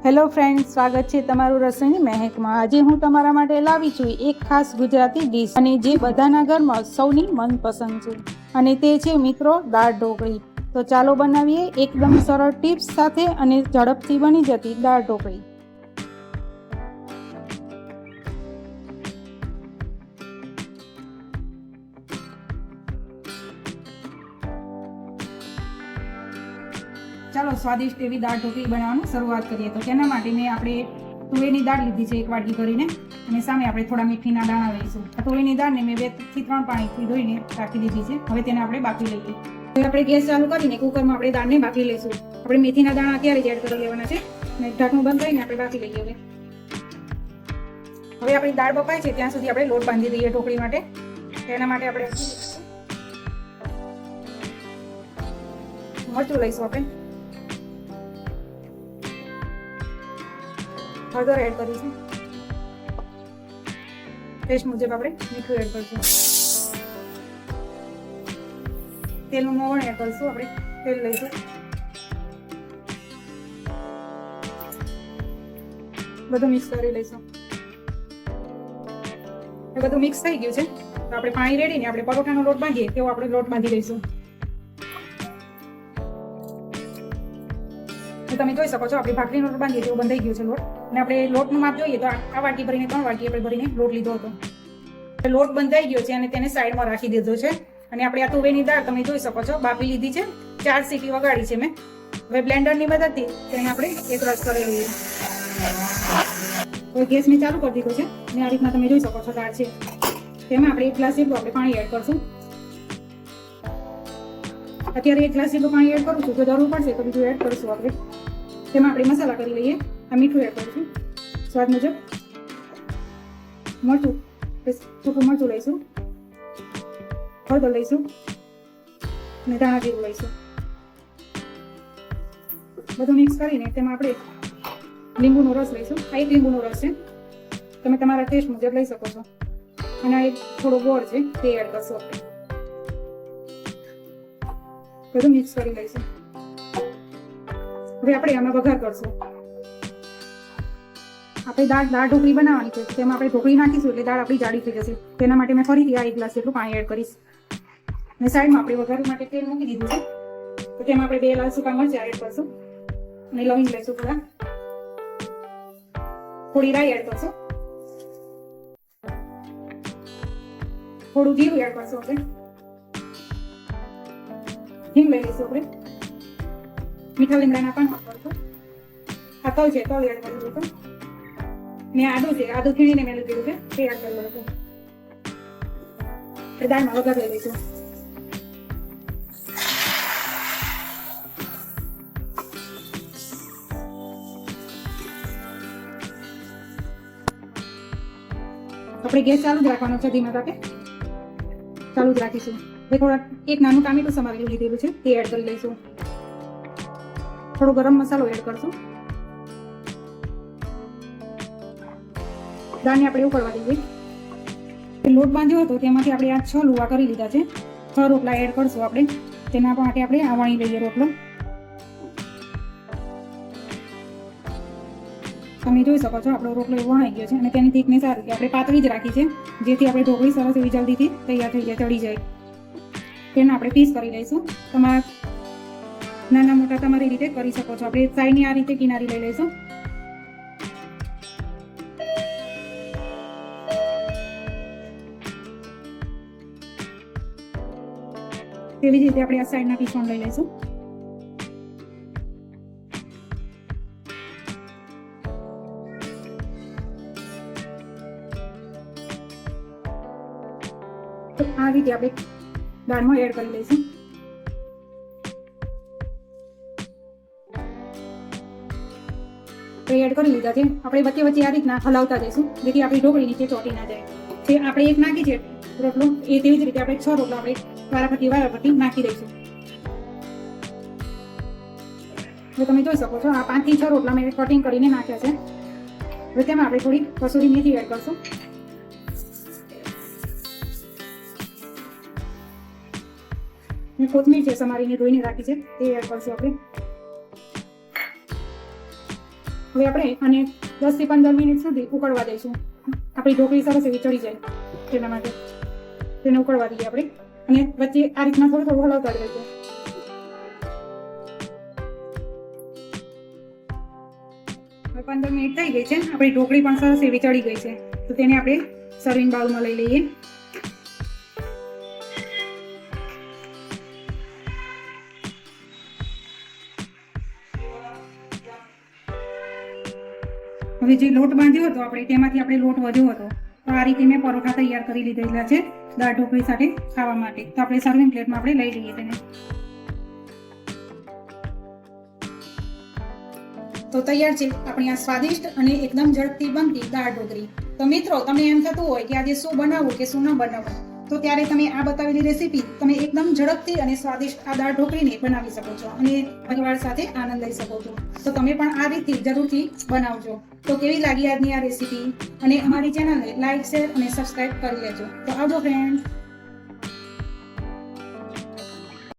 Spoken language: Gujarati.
હેલો ફ્રેન્ડ્સ, સ્વાગત છે તમારું રસોઈની મહેકમાં। આજે હું તમારા માટે લાવી છું એક ખાસ ગુજરાતી ડીશ અને જે બધાના ઘરમાં સૌની મનપસંદ છે, અને તે છે મિત્રો દાળ ઢોકળી। તો ચાલો બનાવીએ એકદમ સરળ ટિપ્સ સાથે અને ઝડપથી બની જતી દાળ ઢોકળી। ચાલો સ્વાદિષ્ટ એવી દાળ ઢોકળી બનાવવાની શરૂઆત કરીએ। તો તેના માટે મેં આપણે તુવેરની દાળ લીધી છે એક વાટકી ભરીને, અને સામે આપણે થોડા મેથીના દાણા લઈશું। આ તુવેરની દાળને મેં 2 થી 3 પાણીથી ધોઈને રાખી દીધી છે। હવે તેને આપણે બાફી લઈએ। હવે આપણે ગેસ ચાલુ કરીને કુકરમાં આપણે દાળને બાફી લઈશું। આપણે મેથીના દાણા અત્યારે જ એડ કરી લેવાના છે અને ઢાંકણું બંધ કરીને આપણે બાફી લઈએ। હવે આપણી દાળ બફાય છે ત્યાં સુધી આપણે લોટ બાંધી દઈએ ઢોકળી માટે। તેના માટે આપણે મરચું લઈશું, આપણે હળદર એડ કરીશું, ટેસ્ટ મુજબ આપણે મીઠું એડ કરીશું, તેલનું મોવણ એડ કરીશું। આપણે તેલ લઈશું, બધું મિક્સ કરી લઈશું। બધું મિક્સ થઈ ગયું છે તો આપણે પાણી રેડીને આપણે પરોઠાનો લોટ બાંધીએ તેવો આપણે લોટ બાંધી લઈશું। તમે જોઈ શકો છો આપણે ભાખરીનો લોટ બાંધીએ તેવું બંધાઈ ગયું છે લોટ। અને આપણે લોટનું માપ જોઈએ તો આ વાટકી ભરીને 3 વાટકી આપણે ભરીને લોટ લીધો હતો। લોટ બંધાઈ ગયો છે અને તેને સાઈડમાં રાખી દીધો છે। અને આપણે આ તુવેરની દાળ તમે જોઈ શકો છો બાફી લીધી છે, 4 સીટી વગાડી છે મેં। હવે બ્લેન્ડરની મદદથી તેને આપણે એક રસ કરી લઈએ। હવે ગેસ મેં ચાલુ કરી દીધો છે અને આ રીતના તમે જોઈ શકો છો દાળ છે। તેમાં આપણે 1 ગ્લાસ જેટલું આપણે પાણી એડ કરશું। અત્યારે 1 ગ્લાસ જેટલું પાણી એડ કરું છું, જો જરૂર પડશે તો બીજું એડ કરીશું આપણે। તેમાં આપણે મસાલા કરી લઈએ। આ મીઠું એડ કરીશું સ્વાદ મુજબ, મરચું સૂકું મરચું લઈશું, હળદર લઈશું અને ધાણા જીરું લઈશું। બધું મિક્સ કરીને તેમાં આપણે લીંબુનો રસ લઈશું। આ 1 લીંબુનો રસ છે, તમે તમારા ટેસ્ટ મુજબ લઈ શકો છો। અને આ એક થોડો ગોળ છે તે એડ કરશું આપણે। બધું મિક્સ કરી લઈશું। હવે આપણે આમાં વઘાર કરશું। આપણે દાળ ઢોકળી બનાવવાની છે, તેમાં આપણે ઢોકળી નાખીશું એટલે દાળ આપણી જાડી થઈ જશે। તેના માટે મેં ફરીથી આ 1 ગ્લાસ જેટલું પાણી એડ કરીશ। અને સાઈડમાં આપણે વઘાર માટે તેલ મૂકી દીધું છે, તો તેમાં આપણે 2 લાલ સૂકા મરચાં એડ કરશું અને લવિંગ લઈશું, થોડી રાઈ એડ કરશું, થોડું જીરું એડ કરશું, આપણે હિંગ લઈ લઈશું, આપણે મીઠા લીમડાના પાન કરશું, આ તલ છે તલ એડ કરી દઈશું, ને આદું છે આદું છીણીને મેં લીધું છે તે એડ કરી દઈશું। દાળમાં વઘાર લઈ લઈશું। આપણે ગેસ ચાલુ જ રાખવાનો છે, ધીમા તાપે ચાલુ જ રાખીશું। હવે થોડા 1 નાનું ટામેટું સમારેલું લીધેલું છે તે એડ કરી લઈશું, થોડો ગરમ મસાલો એડ કરશું। દાળને આપણે ઉકળવા દઈએ। લોટ બાંધ્યો હતો તેમાંથી આપણે આ 6 લુવા કરી લીધા છે, 6 રોટલા એડ કરશું આપણે। તેના માટે આપણે આ વણી લઈએ રોટલો। તમે જોઈ શકો છો આપણો રોટલો વણાઈ ગયો છે અને તેની થીકનેસ સારી છે, આપણે પાતળી જ રાખી છે જેથી આપણે ઢોકળી સરસ એવી જલ્દીથી તૈયાર થઈ જાય, ચડી જાય। તેને આપણે પીસ કરી લઈશું। તમારા નાના મોટા તમારી રીતે કરી શકો છો। આપણે સાઈડની આ રીતે કિનારી લઈ લઈશું। તેવી જ રીતે આપણે આ સાઈડના પીસ પણ લઈ લઈશું। તો આ રીતે આપણે દાળમાં એડ કરી લઈશું। એડ કરી લીધા છે, આપણે વચ્ચે વચ્ચે આ રીતના હલાવતા જઈશું જેથી આપણી ઢોકળી નીચે ચોંટી ના જાય। તે આપણે 1 નાખી છે રોટલો, એ તેવી જ રીતે આપણે 6 રોટલા આપણે વારાફરતી નાખી દઈશું। હવે તમે જોઈ શકો છો આ 5 થી 6 રોટલા મેં કટિંગ કરીને નાખ્યા છે। હવે તેમાં આપણે થોડી કસૂરી મેથી એડ કરશું, કોથમીર છે સમારીને ધોઈને રાખી છે તે એડ કરશું આપણે। હવે આપણે આને 10 થી 15 મિનિટ સુધી ઉકળવા દઈશું. આપણી ઢોકળી સરસ એવી ચડી જાય તેના માટે તેને ઉકળવા દઈએ આપણે. અને વચ્ચે આ રીતના થોડું થોડું હલાવતા જ રહીશું. હવે 15 મિનિટ થઈ ગઈ છે. આપણી ઢોકળી પણ સરસ એવી ચડી ગઈ છે. તો તેને આપણે સર્વિંગ બાઉલમાં લઈ લઈએ. હવે જે લોટ બાંધ્યો હતો આપણે તેમાંથી આપણે લોટ વધ્યો હતો. તો આ રીતે મેં પરોઠા તૈયાર કરી લીધેલા છે દાળ ઢોકળી સાથે ખાવા માટે. તો આપણે સર્વિંગ પ્લેટમાં આપણે લઈ લઈએ તેને. તો તૈયાર છે આપણી આ સ્વાદિષ્ટ અને એકદમ ઝડપથી બનતી દાળ ઢોકળી. તો મિત્રો, તમને એમ થતું હોય કે આજે શું બનાવવું કે શું ન બનાવવું, તો ત્યારે તમે આ બતાવેલી રેસીપી તમે એકદમ ઝડપથી અને સ્વાદિષ્ટ આ દાળ ઢોકળીને બનાવી શકો છો અને પરિવાર સાથે આનંદ લઈ શકો છો. તો તમે પણ આ રીતે જરૂરથી બનાવજો. તો કેવી લાગી આજની આ રેસીપી? અને અમારી ચેનલને લાઈક, શેર અને સબસ્ક્રાઇબ કરી લેજો. તો આવજો ફ્રેન્ડ.